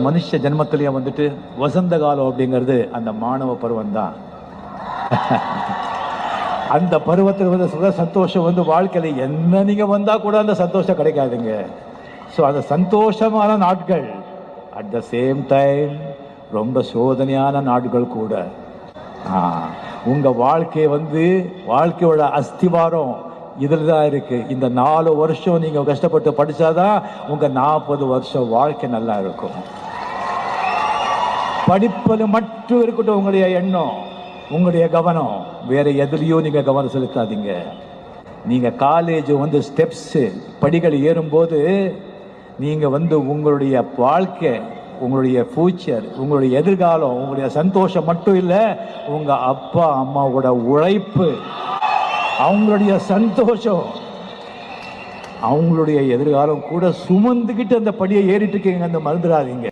மனுஷ ஜென்மத்திலேயே வந்துட்டு வசந்த காலம் அப்படிங்கிறது அந்த மாணவ பருவம் தான். அந்த பருவத்தில் வந்து சுக சந்தோஷம் வந்து வாழ்க்கையில என்ன நீங்க வந்தா கூட அந்த சந்தோஷம் கிடைக்காதுங்க. ஸோ அந்த சந்தோஷமான நாட்கள் அட் த சேம் டைம் ரொம்ப சோதனையான நாட்கள் கூட. உங்க வாழ்க்கையை வந்து வாழ்க்கையோட அஸ்திவாரம் இதில் தான் இருக்கு. இந்த 4 வருஷம் நீங்க கஷ்டப்பட்டு படிச்சாதான் உங்க 40 வருஷம் வாழ்க்கை நல்லா இருக்கும். படிப்பது மட்டும் இருக்கட்டும் உங்களுடைய எண்ணம், உங்களுடைய கவனம். வேற எதுலையும் நீங்க கவனம் செலுத்தாதீங்க. நீங்க காலேஜ் வந்து ஸ்டெப்ஸ் படிகள் ஏறும்போது நீங்க வந்து உங்களுடைய வாழ்க்கை, உங்களுடைய ஃபியூச்சர், உங்களுடைய எதிர்காலம், உங்களுடைய சந்தோஷம் மட்டும் இல்லை, உங்க அப்பா அம்மாவோட உழைப்பு, அவங்களுடைய சந்தோஷம், அவங்களுடைய எதிர்காலம் கூட சுமந்துக்கிட்டு அந்த படியை ஏறிட்டு இருக்கீங்க. அந்த மறந்துடாதீங்க.